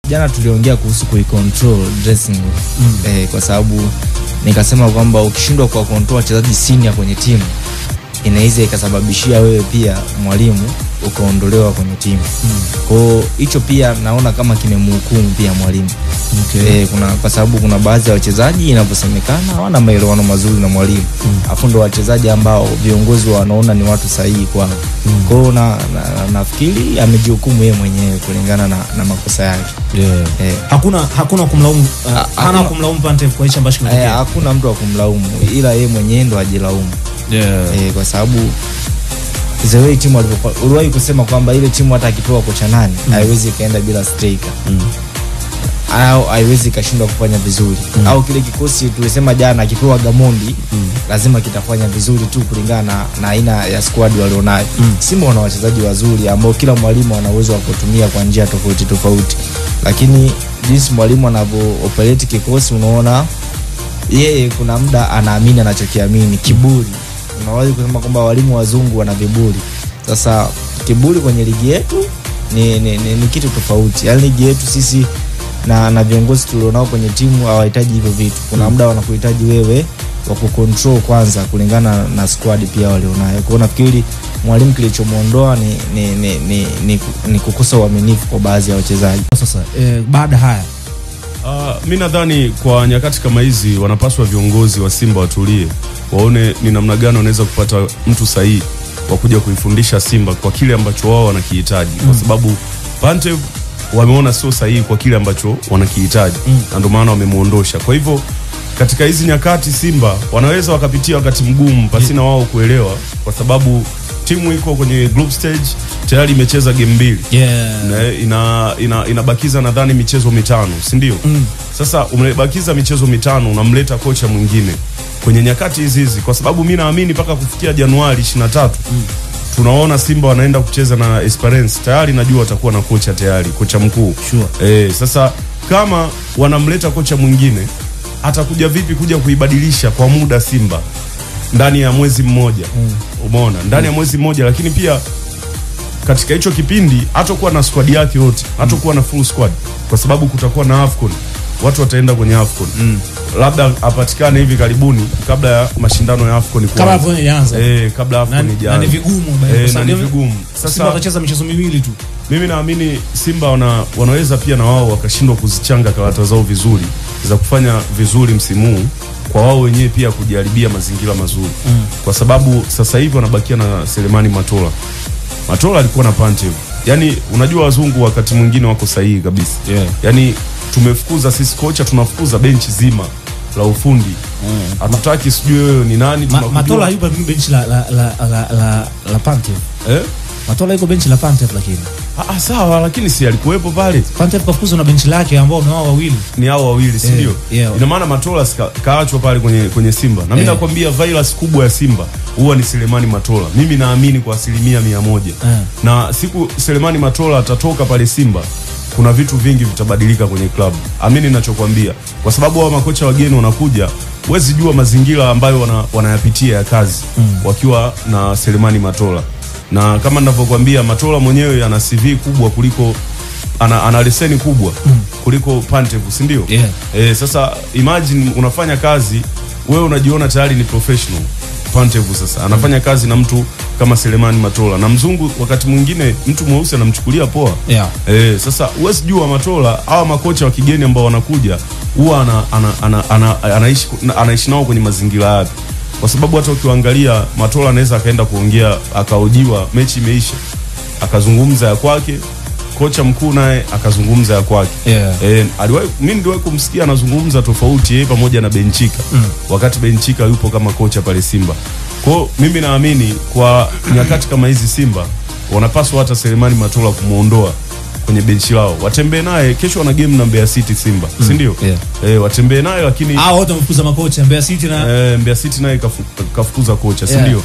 Jana tuliongea kuhusu kuicontrol dressing room. Kwa sababu nikasema kwamba ukishindwa kwa control wachezaji senior kwenye timu inaweza ikasababishia wewe pia mwalimu ukaondolewa kwenye timu. Kwa hicho pia naona kama kimemhukumu pia mwalimu. Kwa sababu kuna baadhi ya wachezaji inaposemekana hawana maelewano mazuri na mwalimu. Afu ndo wachezaji ambao viongozi wanaona ni watu sahihi kwao. Kwa hiyo nafikiri amejihukumu yeye mwenyewe kulingana na makosa yake. Hakuna kumlaumu, hana kumlaumu Pantev kwa hicho ambacho kimetokea. Hakuna mtu wa kumlaumu, ila yeye mwenyewe ndo ajilaumu. Kwa sababu zewe timu aliwahi kusema kwamba ile timu hata akipewa kocha nani haiwezi kaenda bila striker. Au haiwezi kashindwa kufanya vizuri. Au kile kikosi tulisema jana akipewa Gamondi lazima kitafanya vizuri tu kulingana na aina ya squad walionayo. Simba wana wachezaji wazuri ambao kila mwalimu ana uwezo wa kutumia kwa njia tofauti tofauti. Lakini jinsi mwalimu anavyo-operate kikosi unaona yeye kuna muda anaamini anachokiamini, kiburi. Unawahi kusema kwamba walimu wazungu wana viburi. Sasa kiburi kwenye ligi yetu ni kitu tofauti. Yaani ligi yetu sisi na viongozi tulionao kwenye timu hawahitaji hivyo vitu. Kuna muda wanakuhitaji wewe wa kucontrol kwanza kulingana na squad pia walionayo. Kwa hiyo nafikiri mwalimu kilichomuondoa ni kukosa uaminifu kwa baadhi ya wachezaji. Sasa baada haya mimi nadhani kwa nyakati kama hizi wanapaswa viongozi wa Simba watulie, waone ni namna gani wanaweza kupata mtu sahihi wa kuja kuifundisha Simba kwa kile ambacho wao wanakihitaji. Kwa sababu Pantev wameona sio sahihi kwa kile ambacho wanakihitaji na ndio maana wamemuondosha. Kwa hivyo katika hizi nyakati Simba wanaweza wakapitia wakati mgumu pasina wao kuelewa, kwa sababu timu iko kwenye group stage tayari imecheza game 2. Inabakiza nadhani michezo 5, si ndio? Sasa umebakiza michezo 5 unamleta kocha mwingine kwenye nyakati hizi, kwa sababu mimi naamini mpaka kufikia Januari 23 tunaona Simba wanaenda kucheza na Esperance. Tayari najua watakuwa na kocha tayari, kocha mkuu. Sasa kama wanamleta kocha mwingine atakuja vipi kuja kuibadilisha kwa muda Simba ndani ya mwezi mmoja? Umeona, ndani ya mwezi mmoja. Lakini pia katika hicho kipindi hatakuwa na squad yake yote, hatakuwa na full squad kwa sababu kutakuwa na AFCON. Watu wataenda kwenye AFCON. Labda apatikane hivi karibuni kabla ya mashindano ya AFCON kabla AFCON ianze. Kabla AFCON ianze. Na ni vigumu na ni vigumu. Sasa Simba watacheza michezo 2 tu. Mimi naamini Simba wanaweza pia na wao wakashindwa kuzichanga karata zao vizuri za kufanya vizuri msimu kwa wao wenyewe pia kujaribia mazingira mazuri. Kwa sababu sasa hivi wanabakia na Selemani Matola. Matola alikuwa na Pantev. Yaani unajua wazungu wakati mwingine wako sahihi kabisa. Yaani tumefukuza sisi kocha, tunafukuza benchi zima la ufundi. Hatutaki sijui wewe ni nani tunakujua. Matola yupo benchi la Pantev. Matola yuko benchi la Pantev lakini. Sawa, lakini si alikuwepo pale. Pantev kafukuzwa na benchi lake ambao ni wao wawili. Ni hao wawili, si ndio? Ina maana Matola kaachwa pale kwenye Simba. Na mimi nakwambia virus kubwa ya Simba huwa ni Selemani Matola. Mimi naamini kwa 100%. Na siku Selemani Matola atatoka pale Simba, kuna vitu vingi vitabadilika kwenye klabu. Amini ninachokwambia. Kwa sababu hao makocha wageni wanakuja, huwezi jua mazingira ambayo wanayapitia ya kazi wakiwa na Selemani Matola. Na kama ninavyokuambia Matola mwenyewe ana CV kubwa kuliko ana leseni kubwa kuliko Pantev, si ndio? Sasa imagine unafanya kazi wewe unajiona tayari ni professional. Pantev sasa anafanya kazi na mtu kama Selemani Matola, na mzungu wakati mwingine mtu mweusi anamchukulia poa. Sasa huwezi jua Matola hawa makocha wa kigeni ambao wanakuja huwa anaishi nao kwenye mazingira yapi. Kwa sababu hata ukiangalia Matola anaweza akaenda kuongea akaojiwa, mechi imeisha, akazungumza ya kwake, kocha mkuu naye akazungumza ya kwake. Mimi ndio kumsikia anazungumza tofauti yeye pamoja na Benchika. Wakati Benchika yupo kama kocha pale Simba. Kwa mimi naamini kwa nyakati kama hizi Simba wanapaswa hata Selemani Matola kumuondoa kwenye benchi lao. Watembee naye, kesho wana game na Mbeya City Simba, si ndio? Watembee naye, lakini wote wamefukuza makocha Mbeya City na Mbeya City naye kafukuza kocha, si ndio?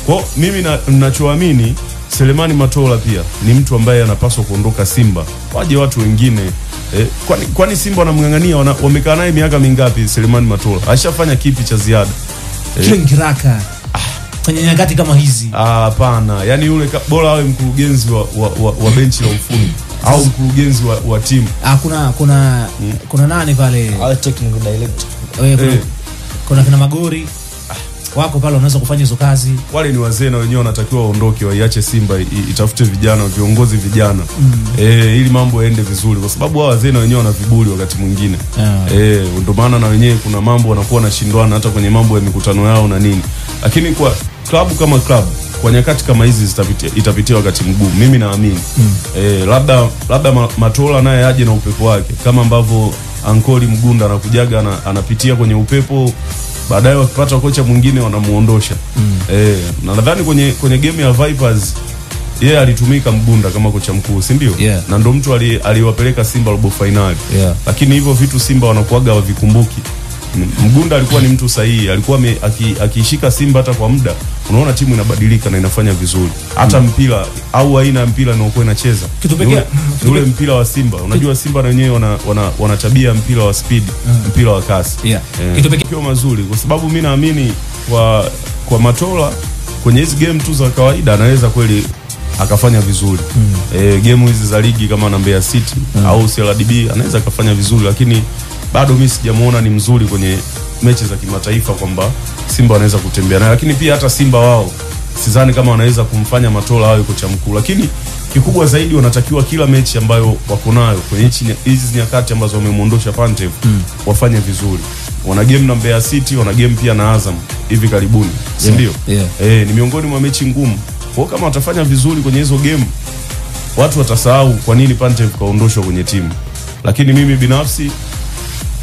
Kwa mimi ninachoamini Selemani Matola pia ni mtu ambaye anapaswa kuondoka Simba. Waje watu wengine. Kwani Simba wanamngangania, wamekaa naye miaka mingapi Selemani Matola? Ashafanya kipi cha ziada? Kiraka. Kwenye nyakati kama hizi. Hapana. Yaani yule bora awe mkurugenzi wa benchi la ufundi. au mkurugenzi wa timu. Kuna nani pale? Technical director. Kuna kina Magori wako pale wanaweza kufanya hizo kazi. Wale ni wazee na wenyewe wanatakiwa waondoke, waiache Simba itafute vijana, viongozi vijana. Ili mambo yaende vizuri, kwa sababu hao wazee na wenyewe wana viburi wakati mwingine. Ndio maana na wenyewe kuna mambo wanakuwa wanashindwana hata kwenye mambo ya mikutano yao na nini. Lakini kwa klabu kama klabu, kwa nyakati kama hizi itapitia wakati mgumu, mimi naamini. Labda Matola naye aje na upepo wake, kama ambavyo Ankoli Mgunda anakujaga anapitia kwenye upepo, baadaye wakipata kocha mwingine wanamuondosha. Na nadhani kwenye game ya Vipers yeye alitumika Mgunda kama kocha mkuu, si ndio? Na ndio mtu aliwapeleka Simba robo finali. Lakini hivyo vitu Simba wanakuaga wavikumbuki. Mgunda alikuwa ni mtu sahihi, alikuwa akishika Simba hata kwa muda, unaona timu inabadilika na inafanya vizuri. Hata mpira au aina ya mpira inayokuwa inacheza, ule mpira wa Simba, unajua Simba na wenyewe wana tabia mpira wa speed, mpira wa kasi. Kitupekea mazuri, kwa sababu mimi naamini kwa Matola kwenye hizi game tu za kawaida anaweza kweli akafanya vizuri. Game hizi za ligi kama na Mbeya City au CRDB anaweza akafanya vizuri, lakini bado mimi sijamuona ni mzuri kwenye mechi za kimataifa kwamba Simba wanaweza kutembea naye. Lakini pia hata Simba wao sidhani kama wanaweza kumfanya Matola awe kocha mkuu, lakini kikubwa zaidi wanatakiwa kila mechi ambayo wako nayo kwenye hizi nyakati ambazo wamemuondosha Pantev wafanye vizuri. Wana game na Mbeya City, wana game pia na Azam hivi karibuni, si ndio? Ni miongoni mwa mechi ngumu. Kwa kama watafanya vizuri kwenye hizo game, watu watasahau kwa nini Pantev kaondoshwa kwenye timu. Lakini mimi binafsi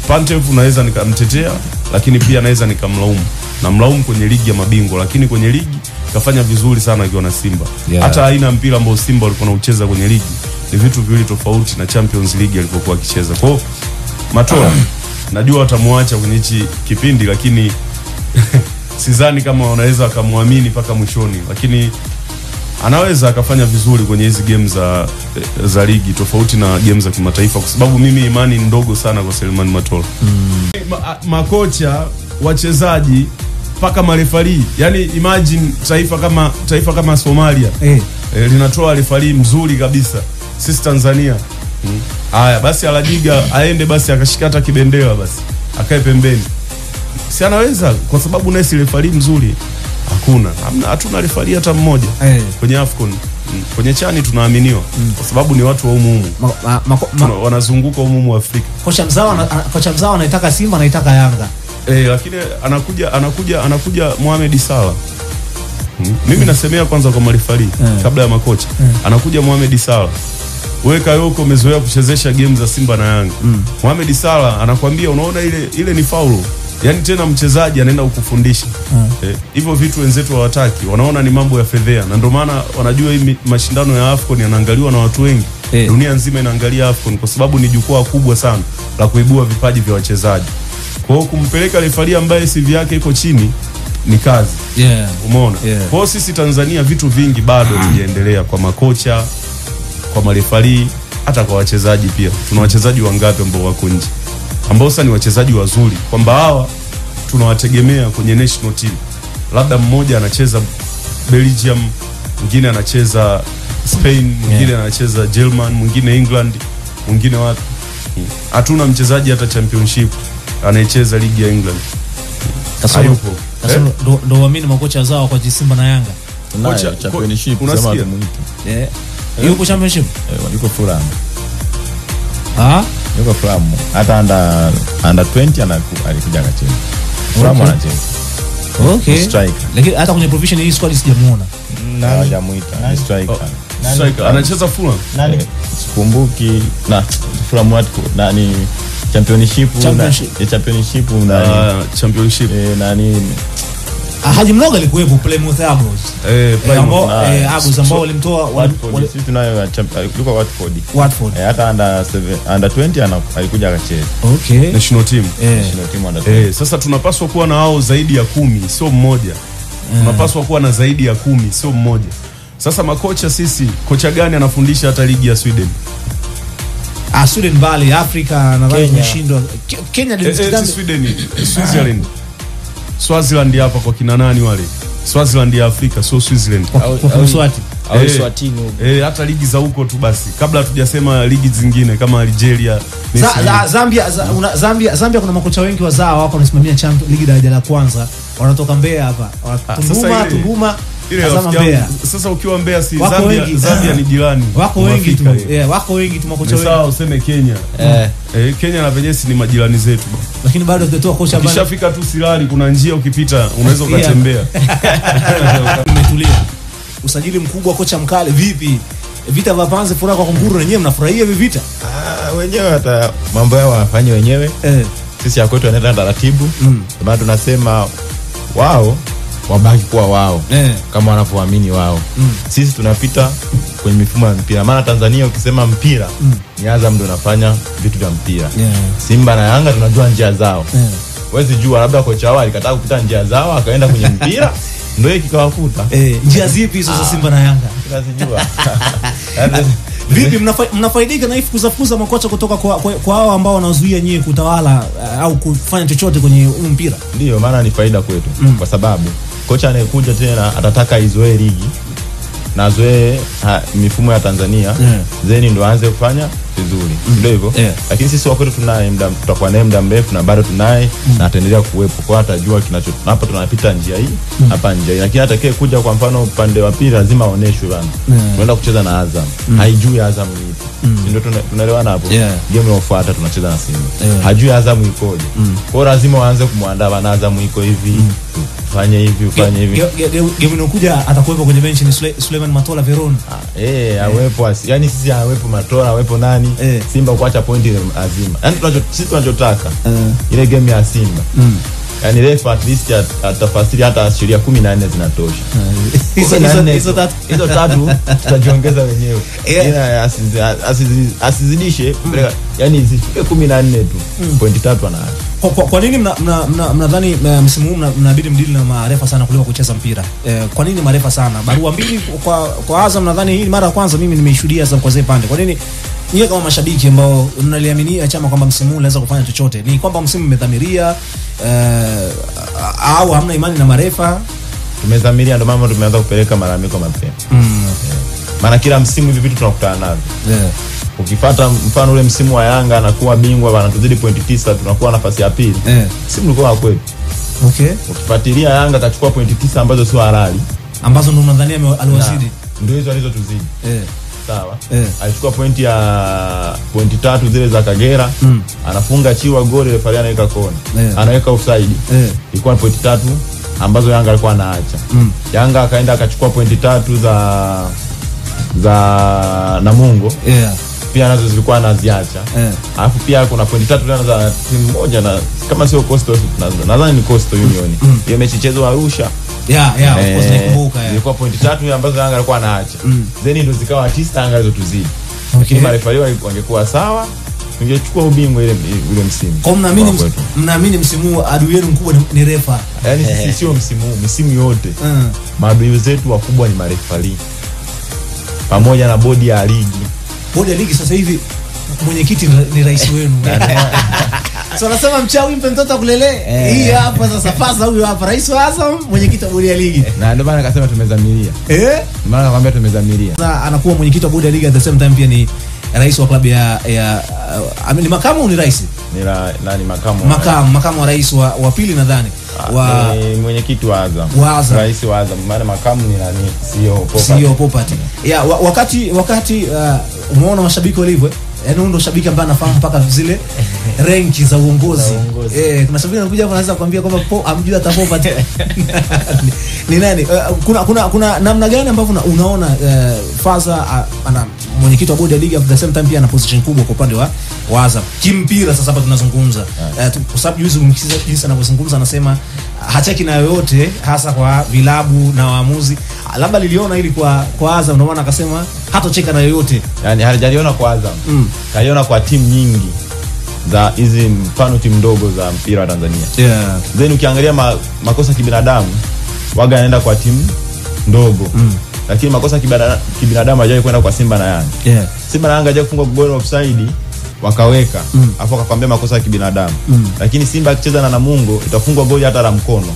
Pantev naweza nikamtetea, lakini pia naweza nikamlaumu. Namlaumu kwenye ligi ya mabingwa, lakini kwenye ligi kafanya vizuri sana akiwa na Simba. Hata aina mpira ambao Simba walikuwa wanacheza kwenye ligi ni vitu viwili tofauti na Champions League alipokuwa akicheza. Kwa Matola najua watamwacha kwenye hichi kipindi, lakini sidhani kama wanaweza akamwamini mpaka mwishoni, lakini anaweza akafanya vizuri kwenye hizi game za ligi tofauti na game za kimataifa, kwa sababu mimi imani ndogo sana kwa Selemani Matola. Makocha, wachezaji, paka marefari, yani imagine taifa kama Somalia linatoa refari mzuri kabisa, sisi Tanzania. Haya basi Aladiga aende basi akashikata kibendera basi akae pembeni, si anaweza, kwa sababu naye si refari mzuri. Hatuna refari hata mmoja kwenye AFCON. Kwenye chani tunaaminiwa kwa sababu ni watu wa humu wanazunguka humu Afrika. Kocha mzao anaitaka Simba, anaitaka Yanga. Lakini anakuja Mohamed Salah. Mimi nasemea kwanza kwa marefari kabla ya makocha. Anakuja Mohamed Salah. Wewe Kayoko umezoea kuchezesha game za Simba na Yanga. Mohamed Salah anakuambia unaona ile ni faulo. Yaani tena mchezaji anaenda kukufundisha. Hivyo vitu wenzetu hawataki, wanaona ni mambo ya fedhea, na ndio maana wanajua hii mashindano ya AFCON yanaangaliwa na watu wengi. Dunia nzima inaangalia AFCON kwa sababu ni jukwaa kubwa sana la kuibua vipaji vya wachezaji. Kwa hiyo kumpeleka refari ambaye CV yake iko chini ni kazi. Umeona? Kwa hiyo sisi Tanzania vitu vingi bado tujaendelea, kwa makocha, kwa marefari, hata kwa wachezaji pia. Tuna wachezaji wangapi ambao wako nje, ambao sasa ni wachezaji wazuri, kwamba hawa tunawategemea kwenye national team. Labda mmoja anacheza Belgium, mwingine anacheza Spain, mwingine anacheza German, mwingine England, mwingine wapi. Hatuna mchezaji hata championship anayecheza ligi ya England. Hayupo. Ndo waamini makocha zao kwa Simba na Yanga. Kocha championship sema tumuite. Yuko championship? Yuko Fulham. Yuko Fulham. Hata under 20 alikuja akacheza. Fulham anacheza. Striker. Lakini hata kwenye provision hii squad sijamuona. Hajamuita. Ni striker. Striker anacheza Fulham. Nani? Sikumbuki. Na Fulham watu nani championship nani Haji Mnoga alikuwepo Plymouth Argos. Argos ambao walimtoa sisi tunayo yuko Watford. Hata under 20 alikuja akacheza. National team. National team under 20. Sasa tunapaswa kuwa na hao zaidi ya 10, sio mmoja. Tunapaswa kuwa na zaidi ya 10, sio mmoja. Sasa makocha sisi, kocha gani anafundisha hata ligi ya Sweden? Sweden bali Afrika nadhani tumeshindwa. Kenya Sweden, Switzerland. Swaziland hapa kwa kina nani wale? Swaziland ya Afrika, so Switzerland. Kwa Mswati. au Eswatini huko. Hata ligi za huko tu basi, kabla hatujasema ligi zingine kama Algeria, Zambia kuna makocha wengi wazao wako wanasimamia ligi daraja la kwanza, wanatoka Mbeya hapa. Tunduma sasa ukiwa Mbeya si Zambia ni jirani. Wako wengi tu. Wako wengi tu makocha wengi. Sawa useme Kenya. Kenya na Venyesi ni majirani zetu. Lakini bado tutatoa kocha bado. Ukishafika tu Silali kuna njia ukipita unaweza ukatembea. Umetulia. Usajili mkubwa, kocha mkali, vipi? Vita vya Panzi furaha kwa Kunguru, wenyewe mnafurahia hivi vita? Wenyewe hata mambo yao wafanye wenyewe. Sisi ya kwetu wanaenda taratibu. Maana tunasema wao wabaki kuwa wao kama wanavyoamini wao. Sisi tunapita kwenye mifumo ya mpira. Maana Tanzania ukisema mpira ni Azam ndio anafanya vitu vya mpira. Simba na Yanga tunajua njia zao. Wewe jua labda kocha wao alikataa kupita njia zao akaenda kwenye mpira ndio kikawakuta. Njia zipi hizo za Simba na Yanga? Tunazijua. Vipi mnafaidika na kufukuza makocha kutoka kwa hao ambao wanazuia nyie kutawala au kufanya chochote kwenye mpira? Ndio maana ni faida kwetu kwa sababu kocha anayekuja tena atataka izoee ligi na zoee mifumo ya Tanzania zeni ndo aanze kufanya vizuri. Ndio hivyo. Lakini sisi wako tunaye tutakuwa naye muda mrefu na bado tunaye na ataendelea kuwepo. Kwa atajua hapa tunapita njia hii, hapa njia hii. Lakini atakaye kuja kwa mfano upande wa pili lazima aoneshwe bana. Tunaenda kucheza na Azam. Haijui Azam ni ipi. Ndio tunaelewana hapo. Game inayofuata tunacheza na Simba. Hajui Azam ikoje. Kwa hiyo lazima waanze kumwandaa bana, Azam iko hivi. Ufanye hivi. Game inayokuja atakuwepo kwenye bench ni Suleiman Matola Veron. Awepo yani sisi awepo Matola, awepo nani? Simba kuacha pointi lazima. Yaani sisi tunachotaka ile game ya Simba. Yaani refa at least atafasiri hata sheria 14 zinatosha. Hizo tatu tutajiongeza wenyewe. Ila asizidishe, yaani zifike 14 tu. Pointi 3 anaacha. Kwa nini mnadhani msimu huu mnabidi mdili na marefa sana kuliko kucheza mpira? Kwa nini marefa sana? Barua mbili kwa Azam, nadhani hii mara ya kwanza mimi nimeishuhudia Azam kwa zile pande. Kwa nini nyie kama mashabiki ambao mnaliaminia chama kwamba msimu huu unaweza kufanya chochote, ni kwamba msimu mmedhamiria au hamna imani na marefa? Tumedhamiria, ndio maana tumeanza kupeleka malalamiko mapema. Maana kila msimu hivi vitu tunakutana navyo. Ukifuata mfano ule msimu wa Yanga anakuwa bingwa bana, tuzidi pointi 9 tunakuwa nafasi ya pili. Msimu ulikuwa wa kwetu. Ukifuatilia Yanga akachukua pointi 9 ambazo sio halali, ambazo ndo mnadhania aliwazidi. Ndio hizo alizotuzidi. Sawa. Alichukua pointi 3 zile za Kagera. Anafunga Chiwa goli, refa anaweka kona. Anaweka offside. Ilikuwa pointi 3 ambazo Yanga alikuwa anaacha. Yanga akaenda akachukua pointi 3 za Namungo. Pia nazo zilikuwa anaziacha. Alafu pia kuna pointi 3 tena za timu moja na kama sio Coastal, nadhani ni Coastal Union. Hiyo mechi chezo Arusha. Of course nakumbuka. Ilikuwa pointi 3 ambazo Yanga alikuwa anaacha. Then ndio zikawa 9 Yanga alizotuzidi. Lakini marefali wangekuwa sawa, tungechukua ubingwa ile msimu. Kwa mnaamini msimu huu adui yenu mkubwa ni refa? Yaani sisi sio msimu yote. Maadui zetu wakubwa ni marefali. Pamoja na bodi ya ligi. Bodi ya ligi sasa hivi mwenyekiti ni rais wenu. So nasema mchawi mpe mtoto kulele. Hii hapa sasa pasa huyu hapa rais wa Azam, mwenyekiti wa bodi ya ligi. Na ndio maana akasema tumezamiria. Maana nakwambia tumezamiria. Sasa anakuwa mwenyekiti wa bodi ya ligi at the same time pia ni rais wa klabu ya ni makamu au ni rais? Ni makamu wa rais wa pili nadhani. Ni mwenyekiti wa Azam. Rais wa Azam. Maana makamu ni nani? CEO Popati. Wakati umeona mashabiki walivyo, yaani ndo shabiki ambaye anafahamu mpaka zile ranki za uongozi. Kuna shabiki anakuja hapa anaweza kuambia kwamba amjui hata Popati ni nani. Kuna namna gani ambavyo unaona Faza ana mwenyekiti wa bodi ya ligi at the same time pia ana position kubwa kwa upande wa Azam kimpira? Sasa hapa tunazungumza kwa sababu juzi umesikiza jinsi anavyozungumza, anasema hacheki na yoyote, hasa kwa vilabu na waamuzi. Labda liliona ili kwa Azam, ndio maana akasema hatocheka na yoyote. Yani hajaliona kwa Azam. Kaiona kwa timu nyingi za hizi mfano timu ndogo za mpira wa Tanzania. Then ukiangalia makosa kibinadamu waga anaenda kwa timu ndogo. Lakini makosa kibinadamu hajawahi kwenda kwa Simba na Yanga. Simba na Yanga hajawahi kufunga goli offside wakaweka afu akakwambia makosa ya kibinadamu. Lakini Simba akicheza na Namungo itafungwa goli hata la mkono.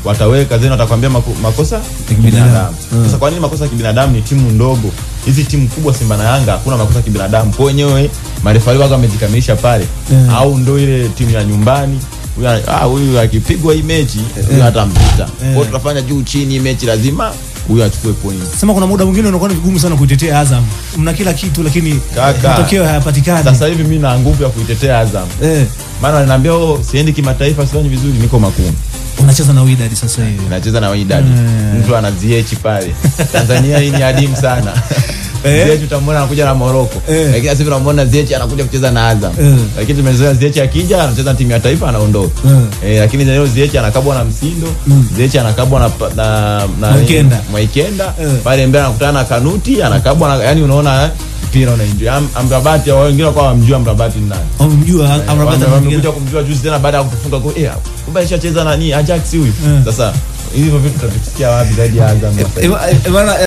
Wataweka zenu watakwambia makosa ya kibinadamu. Sasa kwa nini makosa ya kibinadamu? Ni timu ndogo. Hizi timu kubwa Simba na Yanga hakuna makosa ya kibinadamu. Kwa wenyewe marefali wao wamejikamilisha pale. Au ndio ile timu ya nyumbani. Huyu akipigwa hii mechi huyu hatampita. Kwa hiyo tutafanya juu chini mechi lazima huyu achukue point. Sema kuna muda mwingine unakuwa ni vigumu sana kuitetea Azam. Mna kila kitu lakini matokeo hayapatikani. Sasa hivi mimi na nguvu ya kuitetea Azam. Maana ananiambia siendi kimataifa, sifanyi vizuri, niko Makungu. Unacheza na Wydad sasa hivi. Unacheza na Wydad. Mtu ana ZH pale. Tanzania hii ni adimu sana. ZH utamwona anakuja na Morocco. Lakini sasa hivi tunamwona ZH anakuja kucheza na Azam. Lakini tumezoea ZH akija anacheza timu ya taifa anaondoka. Lakini leo ZH anakabwa na Msindo, ZH anakabwa na Mwaikenda. Pale mbele anakutana na Kanuti, anakabwa na, yani unaona mpira unaenjoy. Amrabati au wengine kwa wamjua Amrabati ni nani? Wamjua Amrabati amekuja kumjua juzi tena baada ya kutufunga kwa kumbe alishacheza nani Ajax huyu. Sasa hivyo vitu tutavisikia wapi zaidi ya Azam?